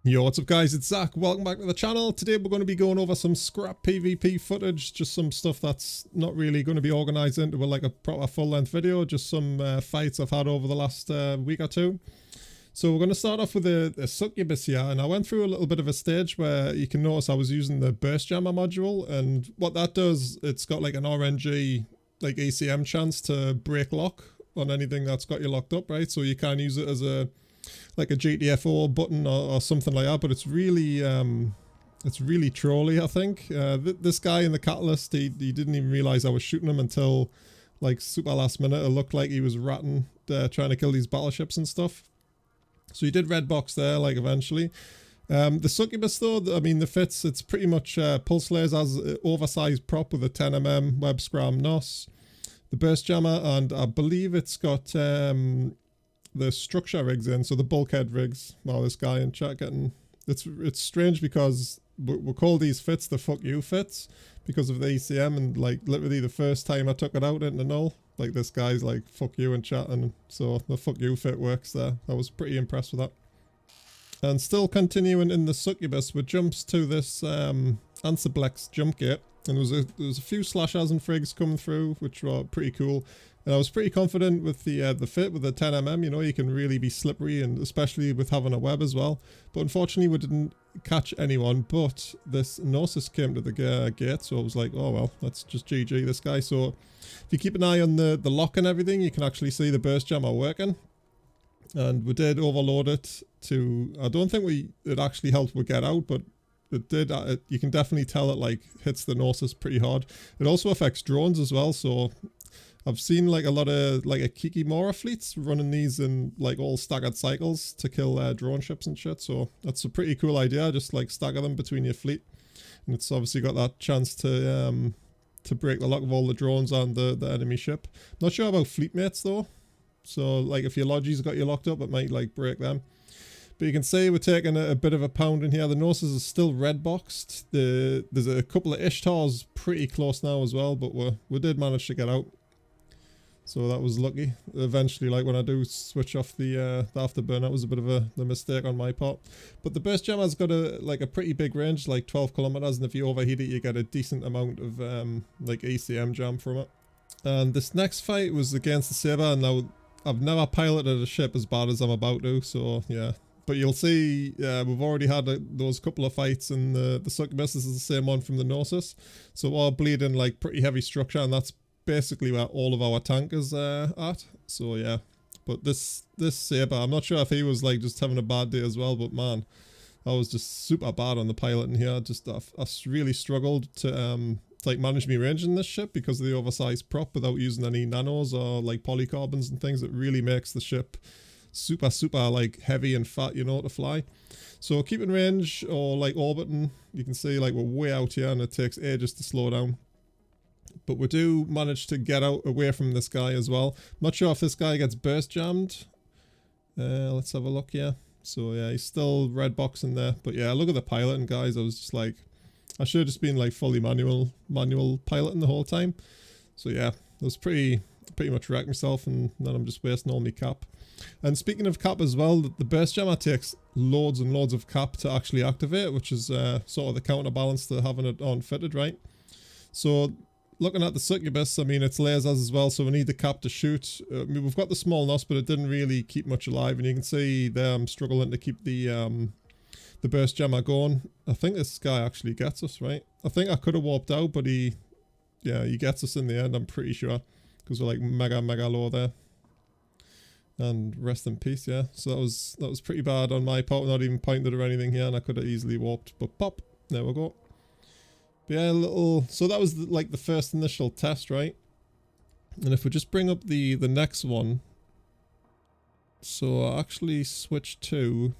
Yo, what's up guys, it's Zach, welcome back to the channel. Today we're going to be going over some scrap PvP footage, just some stuff that's not really going to be organised into like a proper full-length video, just some fights I've had over the last week or two. So we're going to start off with a Succubus here, and I went through a little bit of a stage where you can notice I was using the Burst Jammer module, and what that does, it's got like an RNG like ECM chance to break lock on anything that's got you locked up, right? So you can use it as a like a GTFO button or something like that, but it's really trolly, I think. This guy in the catalyst, he didn't even realize I was shooting him until like super last minute. It looked like he was ratting trying to kill these battleships and stuff. So he did red box there, like eventually. The Succubus though, I mean the fits, it's pretty much pulse layers as an oversized prop with a 10mm web scram NOS, the burst jammer, and I believe it's got the structure rigs in, so the bulkhead rigs. Wow, this guy in chat getting... It's strange because we call these fits the fuck you fits because of the ECM, and like literally the first time I took it out into null, like this guy's like fuck you in chat, and so the fuck you fit works there. I was pretty impressed with that. And still continuing in the Succubus, we jumps to this Ansiblex jump gate, and there was a few slashers and frigs coming through, which were pretty cool. And I was pretty confident with the fit with the 10mm, you know, you can really be slippery, and especially with having a web as well. But unfortunately we didn't catch anyone, but this Gnosis came to the gate, so I was like, oh well, that's just GG this guy. So if you keep an eye on the lock and everything, you can actually see the burst jammer working. And we did overload it to, I don't think it actually helped we get out, but it did, you can definitely tell it like hits the Gnosis pretty hard. It also affects drones as well, so I've seen like a lot of like a Kikimora fleets running these in like all staggered cycles to kill drone ships and shit, so that's a pretty cool idea, just like stagger them between your fleet. And it's obviously got that chance to break the lock of all the drones and the enemy ship. Not sure about fleet mates though, so like if your Logi's got you locked up, it might like break them. But you can see we're taking a bit of a pound in here. The Gnosis is still red boxed. There's a couple of Ishtars pretty close now as well, but we did manage to get out. So that was lucky. Eventually, like when I do switch off the afterburn, that was a bit of a mistake on my part. But the burst jammer's got a pretty big range, like 12 kilometers, and if you overheat it, you get a decent amount of like ECM jam from it. And this next fight was against the Saber, and now I've never piloted a ship as bad as I'm about to, so yeah. But you'll see, we've already had those couple of fights in the Succubus. This is the same one from the Gnosis. So we're bleeding like pretty heavy structure, and that's basically where all of our tank is at. So yeah, but this Saber, I'm not sure if he was like just having a bad day as well, but man, I was just super bad on the piloting here. Just I really struggled to like manage my range in this ship because of the oversized prop without using any nanos or like polycarbons and things. It really makes the ship super like heavy and fat, you know, to fly. So keeping range or like orbiting, you can see like we're way out here and it takes ages to slow down. But we do manage to get out away from this guy as well. Not sure if this guy gets burst jammed. Let's have a look here. So yeah, he's still red boxing there. But yeah, look at the piloting, guys. I was just like, I should have just been like fully manual piloting the whole time. So yeah, I was pretty much wrecked myself, and then I'm just wasting all my cap. And speaking of cap as well, the burst jammer takes loads and loads of cap to actually activate, which is sort of the counterbalance to having it on fitted, right? So looking at the Succubus, I mean, it's lasers as well, so we need the cap to shoot. I mean, we've got the small NOS, but it didn't really keep much alive, and you can see there I'm struggling to keep the burst jammer going. I think this guy actually gets us, right? I think I could have warped out, but he gets us in the end, I'm pretty sure, because we're like mega low there. And rest in peace, yeah. So that was pretty bad on my part, not even pointed or anything here, and I could have easily warped, but pop, there we go. But yeah, so that was like the first initial test, right? And if we just bring up the next one, so I actually switched to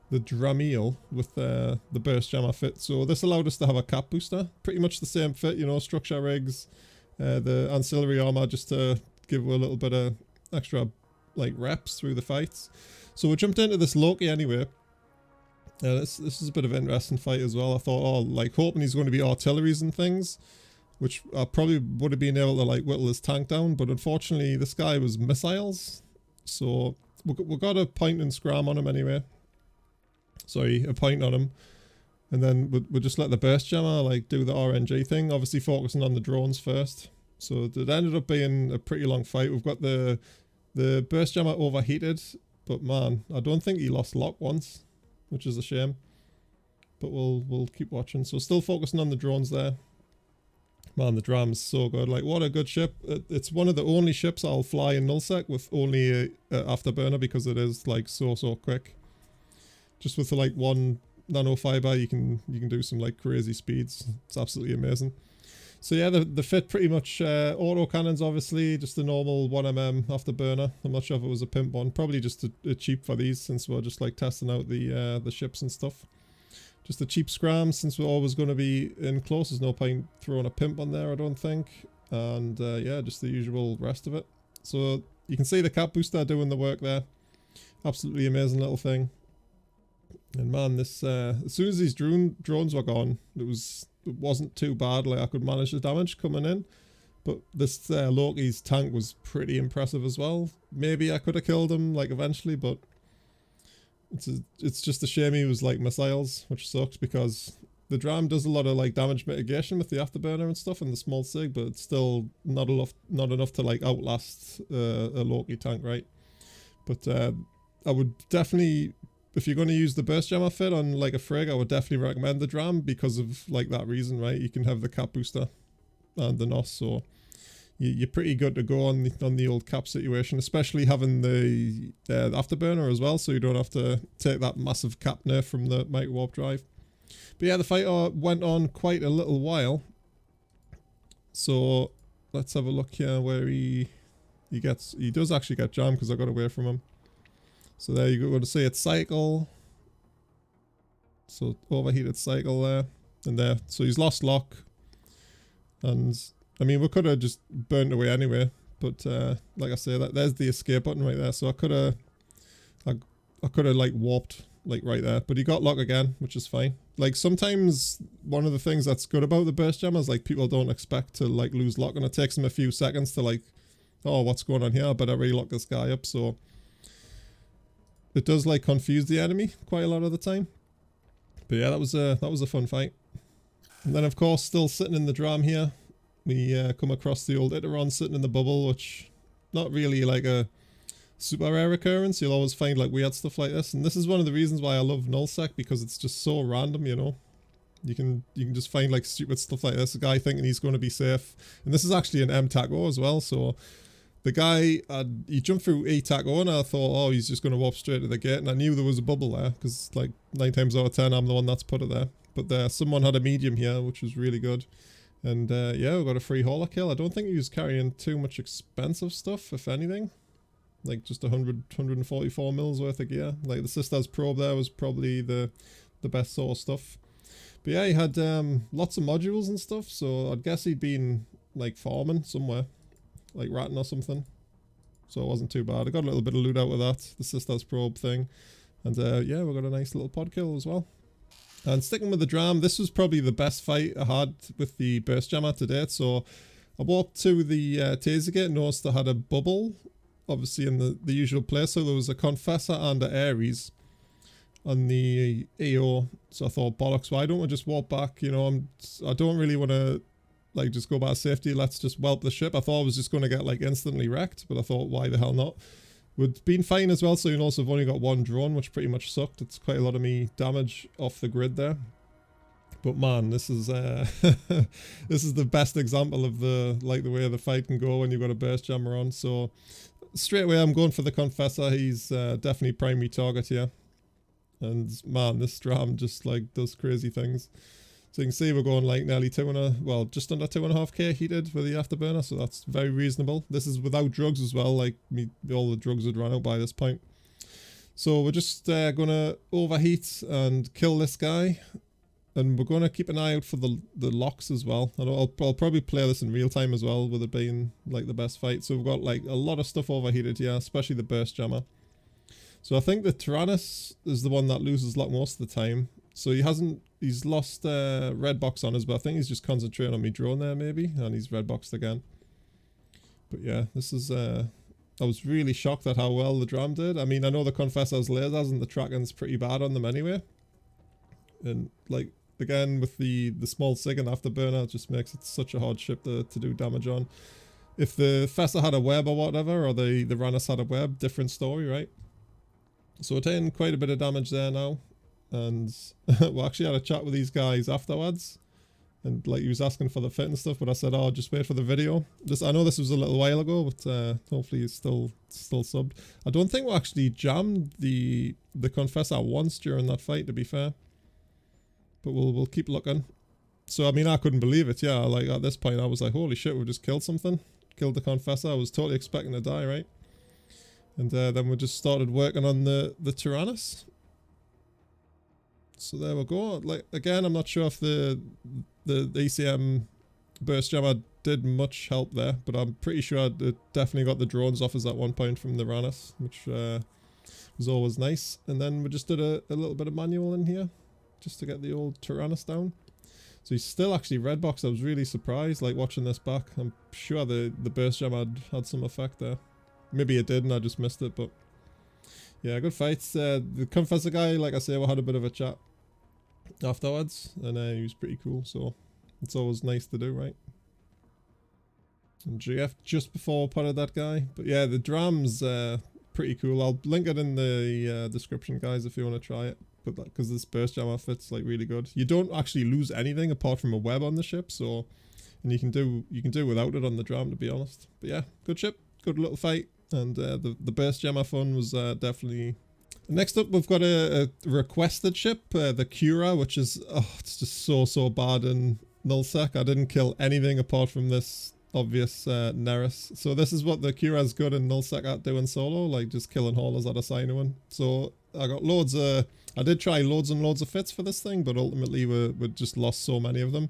the Dramiel with the burst jammer fit. So this allowed us to have a cap booster, pretty much the same fit, you know, structure rigs, the ancillary armor just to give a little bit of extra like reps through the fights. So we jumped into this Loki anyway. This is a bit of an interesting fight as well. I thought, oh, like hoping he's going to be artilleries and things, which I probably would have been able to like whittle his tank down, but unfortunately this guy was missiles. So we got a point and scram on him anyway. Sorry, a point on him. And then we'll just let the burst jammer like do the RNG thing, obviously focusing on the drones first. So it ended up being a pretty long fight. We've got the burst jammer overheated, but man, I don't think he lost lock once, which is a shame. But we'll keep watching. So still focusing on the drones there. Man, the Dram's so good. Like, what a good ship. It's one of the only ships I'll fly in nullsec with only a afterburner, because it is like so quick. Just with like one nanofiber, you can do some like crazy speeds. It's absolutely amazing. So yeah, the fit pretty much auto cannons, obviously, just a normal 1mm afterburner. I'm not sure if it was a pimp one. Probably just a cheap for these, since we're just like testing out the ships and stuff. Just a cheap scram, since we're always going to be in close. There's no point throwing a pimp on there, I don't think. And yeah, just the usual rest of it. So you can see the cap booster doing the work there. Absolutely amazing little thing. And man, this as soon as these drones were gone, it wasn't too bad. Like, I could manage the damage coming in. But this Loki's tank was pretty impressive as well. Maybe I could have killed him like eventually, but it's just a shame he was like missiles, which sucks, because the Dram does a lot of like damage mitigation with the afterburner and stuff and the small sig, but it's still not enough to like outlast a Loki tank, right? But I would definitely, if you're going to use the burst jammer fit on like a frig, I would definitely recommend the Dram because of like that reason, right? You can have the cap booster and the NOS, so you're pretty good to go on the old cap situation, especially having the afterburner as well, so you don't have to take that massive cap nerf from the micro warp drive. But yeah, the fight went on quite a little while. So let's have a look here where he does actually get jammed, because I got away from him. So there you go to see it's cycle. So overheated cycle there and there. So he's lost lock, and I mean, we could have just burnt away anyway, but like I say, there's the escape button right there. So I could have like warped like right there, but he got lock again, which is fine. Like, sometimes one of the things that's good about the burst jammer is like people don't expect to like lose lock, and it takes them a few seconds to like, oh, what's going on here? I better really lock this guy up. So it does like confuse the enemy quite a lot of the time. But yeah, that was a fun fight. And then of course, still sitting in the Dram here, we come across the old Iteron sitting in the bubble, which not really like a super rare occurrence. You'll always find like weird stuff like this, and this is one of the reasons why I love nullsec, because it's just so random, you know. You can just find like stupid stuff like this. A guy thinking he's going to be safe, and this is actually an M taco as well. So the guy, he jumped through E taco, and I thought, oh, he's just going to warp straight to the gate, and I knew there was a bubble there, because like 9 times out of 10 I'm the one that's put it there. But someone had a medium here, which was really good. And yeah, we got a free hauler kill. I don't think he was carrying too much expensive stuff, if anything. Like just 144 mils worth of gear. Like the Sisters probe there was probably the best sort of stuff. But yeah, he had lots of modules and stuff, so I'd guess he'd been like farming somewhere, like ratting or something. So it wasn't too bad. I got a little bit of loot out of that, the Sisters probe thing. And yeah, we got a nice little pod kill as well. And sticking with the Dram, this was probably the best fight I had with the burst jammer to date. So I walked to the taser gate, noticed I had a bubble, obviously in the usual place. So there was a Confessor and an Ares on the EO. So I thought, bollocks, why don't we just walk back? You know, I don't really want to like just go by safety. Let's just whelp the ship. I thought I was just going to get like instantly wrecked, but I thought, why the hell not? We'd been fine as well, so you know, so I've only got one drone, which pretty much sucked. It's quite a lot of me damage off the grid there. But man, this is this is the best example of the way the fight can go when you've got a burst jammer on. So straight away I'm going for the Confessor. He's definitely primary target here. And man, this Dram just like does crazy things. So you can see we're going like nearly just under 2.5k heated with the afterburner, so that's very reasonable. This is without drugs as well, like all the drugs had run out by this point. So we're just gonna overheat and kill this guy, and we're gonna keep an eye out for the locks as well. And I'll probably play this in real time as well, with it being like the best fight. So we've got like a lot of stuff overheated here, especially the burst jammer. So I think the Tyrannus is the one that loses lock most of the time. So he's lost red box on us, but I think he's just concentrating on me drone there maybe, and he's red boxed again. But yeah, this is I was really shocked at how well the Dram did. I mean, I know the Confessor's lasers and the tracking's pretty bad on them anyway, And like again with the small sig and afterburner, it just makes it such a hard ship to do damage on. If the Fessa had a web or whatever, or the Ranus had a web, different story, right? So we're taking quite a bit of damage there now. And we actually had a chat with these guys afterwards. And like he was asking for the fit and stuff, but I said, oh, just wait for the video. I know this was a little while ago, but hopefully it's still subbed. I don't think we actually jammed the Confessor once during that fight, to be fair. But we'll keep looking. So I mean, I couldn't believe it. Yeah, like at this point I was like, holy shit, we just killed something. Killed the Confessor. I was totally expecting to die, right? And then we just started working on the Tyrannus. So there we go. Like again, I'm not sure if the ECM burst jammer did much help there, but I'm pretty sure it definitely got the drones off us at one point from the Ranus, which was always nice. And then we just did a little bit of manual in here just to get the old Tyrannus down. So he's still actually red box. I was really surprised, like watching this back. I'm sure the burst jam had some effect there. Maybe it did and I just missed it, but yeah, good fights. The Confessor guy, like I say, we had a bit of a chat afterwards, and he was pretty cool, so it's always nice to do, right? And GF just before I potted that guy. But yeah, the Dram's pretty cool. I'll link it in the description, guys, if you want to try it. But because this burst jammer fits like really good. You don't actually lose anything apart from a web on the ship, so and you can do without it on the Dram, to be honest. But yeah, good ship, good little fight, and the burst jammer fun was definitely. Next up, we've got a requested ship, the Cura, which is it's just so bad in nullsec. I didn't kill anything apart from this obvious Neris. So this is what the Cura's good in nullsec at doing solo, like just killing haulers at a Sinuan. So I got loads of. I did try loads and loads of fits for this thing, but ultimately we just lost so many of them.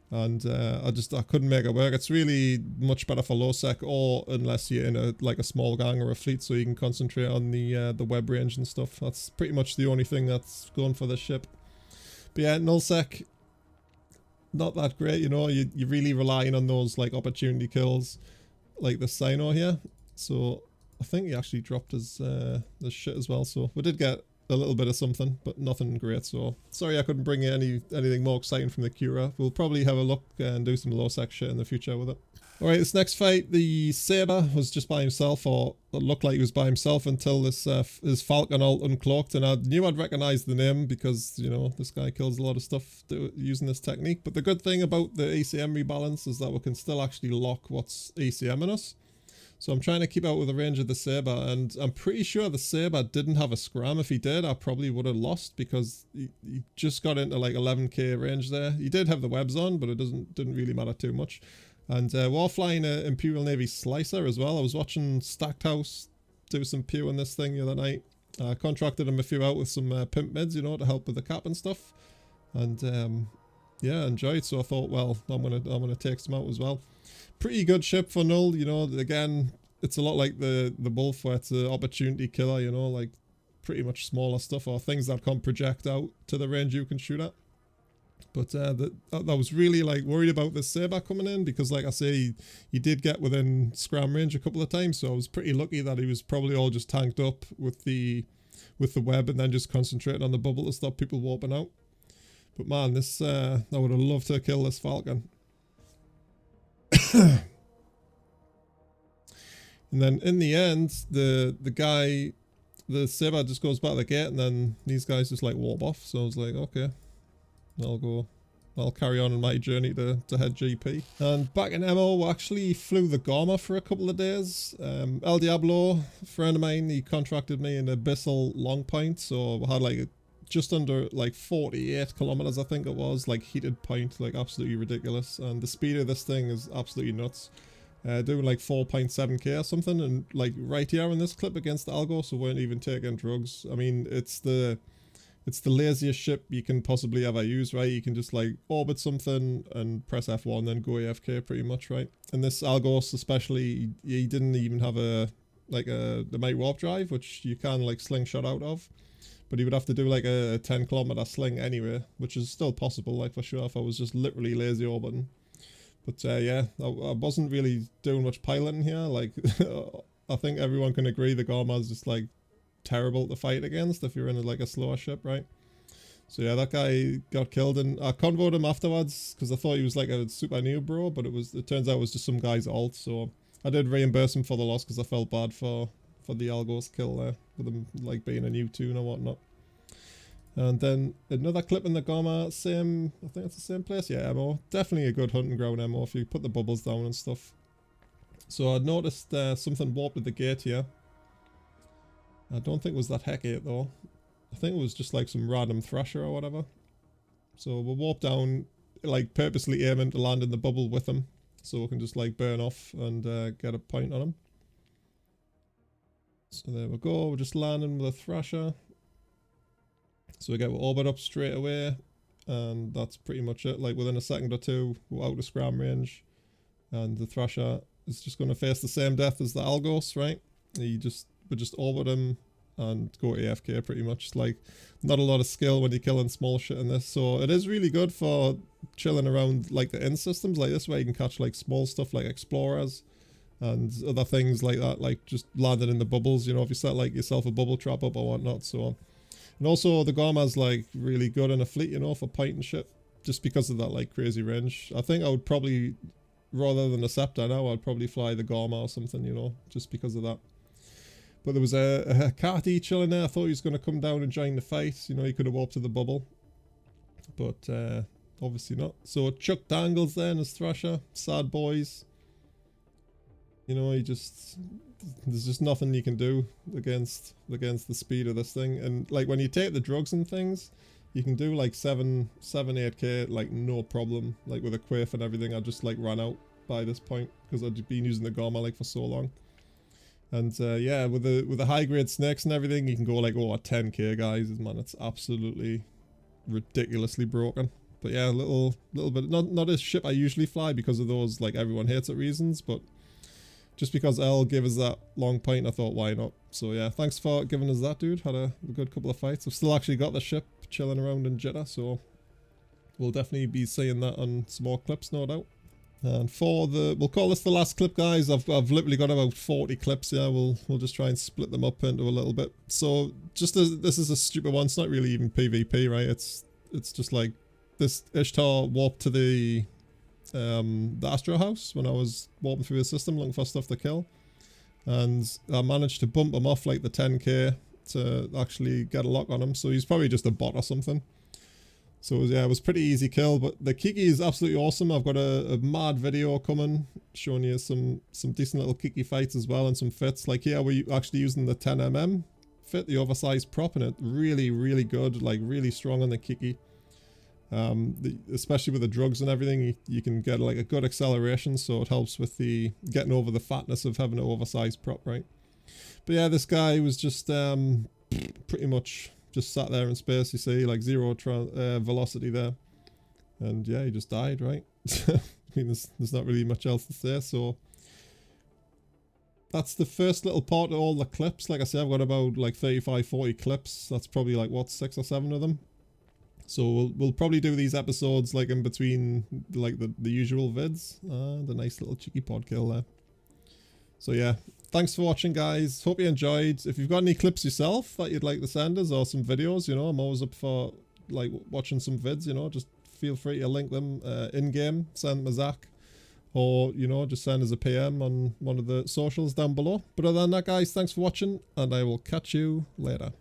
And I couldn't make it work. It's really much better for low sec, or unless you're in a small gang or a fleet, so you can concentrate on the web range and stuff. That's pretty much the only thing that's going for this ship. But yeah, null sec, not that great, you know. You're really relying on those like opportunity kills, like the Sino here. So I think he actually dropped his shit as well. So we did get a little bit of something, but nothing great. So sorry I couldn't bring you anything more exciting from the Cura. We'll probably have a look and do some low sec shit in the future with it. Alright, this next fight, the Saber was just by himself, or it looked like he was by himself until this his Falcon ult uncloaked, and I knew I'd recognize the name because, you know, this guy kills a lot of stuff using this technique. But the good thing about the ECM rebalance is that we can still actually lock what's ECMing us. So I'm trying to keep out with the range of the Saber, and I'm pretty sure the Saber didn't have a scram. If he did, I probably would have lost because he just got into like 11k range there. He did have the webs on, but it didn't really matter too much. And we're flying an Imperial Navy Slicer as well. I was watching Stacked House do some pew on this thing the other night. I contracted him a few out with some pimp mids, you know, to help with the cap and stuff. And yeah, enjoyed. So I thought, well, I'm gonna take some out as well. Pretty good ship for null, you know. Again, it's a lot like the Wolf, where it's an opportunity killer, you know, like pretty much smaller stuff or things that can't project out to the range you can shoot at. But I was really like worried about this Saber coming in because, like I say, he did get within scram range a couple of times, so I was pretty lucky that he was probably all just tanked up with the web and then just concentrated on the bubble to stop people warping out. But man, this I would have loved to kill this Falcon. And then in the end, the Saber just goes back to the gate, and then these guys just like warp off. So I was like, okay, I'll carry on my journey to head GP. And back in MO, we actually flew the Garmur for a couple of days. El Diablo, a friend of mine, he contracted me in Abyssal Long Point, so we had like just under like 48 kilometers, I think it was, like heated point, like absolutely ridiculous. And the speed of this thing is absolutely nuts. Doing like 4.7k or something, and like right here in this clip against Algo, so we weren't even taking drugs. I mean, it's the laziest ship you can possibly ever use, right? You can just like orbit something and press F1, then go AFK pretty much, right? And this Algos especially, he didn't even have the might warp drive, which you can like slingshot out of. But he would have to do like a 10 kilometer sling anyway, which is still possible, like for sure, if I was just literally lazy orbiting. But yeah, I wasn't really doing much piloting here. Like, I think everyone can agree the Garmur is just like terrible to fight against if you're in like a slower ship, right? So yeah, that guy got killed, and I convoed him afterwards because I thought he was like a super new bro, but it turns out it was just some guy's alt. So I did reimburse him for the loss because I felt bad for the LULz kill there, with him like being a new tune or whatnot. And then another clip in the Garmur, I think it's the same place. Yeah, MO. Definitely a good hunting ground MO if you put the bubbles down and stuff. So I noticed something warped at the gate here. I don't think it was that Hecate though. I think it was just like some random thrasher or whatever. So we'll warp down, like purposely aiming to land in the bubble with him, so we can just like burn off and get a point on him. So there we go, we're just landing with a thrasher. So we get our orbit up straight away, and that's pretty much it. Like within a second or two, we're out of scram range, and the thrasher is just going to face the same death as the LULz, right? We just orbit him and go AFK pretty much. Like, not a lot of skill when you're killing small shit in this, so it is really good for chilling around like the in systems like this, where you can catch like small stuff like explorers and other things like that, like just landing in the bubbles, you know, if you set like yourself a bubble trap up or whatnot. So, and also the Garmur's like really good in a fleet, you know, for point and shit, just because of that like crazy range. I think I would probably, rather than a scepter now, I'd probably fly the Garmur or something, you know, just because of that. But there was a Carty chilling there. I thought he was going to come down and join the fight. You know, he could have warped to the bubble. But obviously not. So Chuck dangles there in his Thrasher. Sad boys. You know, there's just nothing you can do against the speed of this thing. And like when you take the drugs and things, you can do like 8k like no problem. Like with a quiff and everything, I just like ran out by this point because I'd been using the Garmur like for so long. And yeah, with the high grade snakes and everything, you can go like, oh, 10k guys, man, it's absolutely ridiculously broken. But yeah, a little bit, not a ship I usually fly because of those like everyone hates it reasons, but just because L gave us that long point, I thought why not. So yeah, thanks for giving us that, dude. Had a good couple of fights. I've still actually got the ship chilling around in Jeddah, so we'll definitely be seeing that on some more clips, no doubt. And for we'll call this the last clip, guys. I've literally got about 40 clips here. We'll just try and split them up into a little bit. So just as this is a stupid one, it's not really even PvP, right? It's just like this Ishtar warped to the Astro House when I was warping through the system looking for stuff to kill, and I managed to bump him off like the 10k to actually get a lock on him. So he's probably just a bot or something. So yeah, it was pretty easy kill, but the Kiki is absolutely awesome. I've got a mad video coming showing you some decent little Kiki fights as well and some fits. Like here we're actually using the 10mm fit, the oversized prop, and it really good, like really strong on the Kiki. Especially with the drugs and everything, you can get like a good acceleration, so it helps with the getting over the fatness of having an oversized prop, right? But yeah, this guy was just pretty much just sat there in space, you see, like zero velocity there. And yeah, he just died, right? I mean, there's not really much else to say, so that's the first little part of all the clips. Like I said, I've got about like 35-40 clips. That's probably like, what, 6 or 7 of them? So we'll probably do these episodes like in between like the usual vids. The nice little cheeky pod kill there. So yeah, thanks for watching, guys. Hope you enjoyed. If you've got any clips yourself that you'd like to send us, or some videos, you know, I'm always up for like watching some vids, you know, just feel free to link them in-game, send them a zaqq, or, you know, just send us a PM on one of the socials down below. But other than that, guys, thanks for watching, and I will catch you later.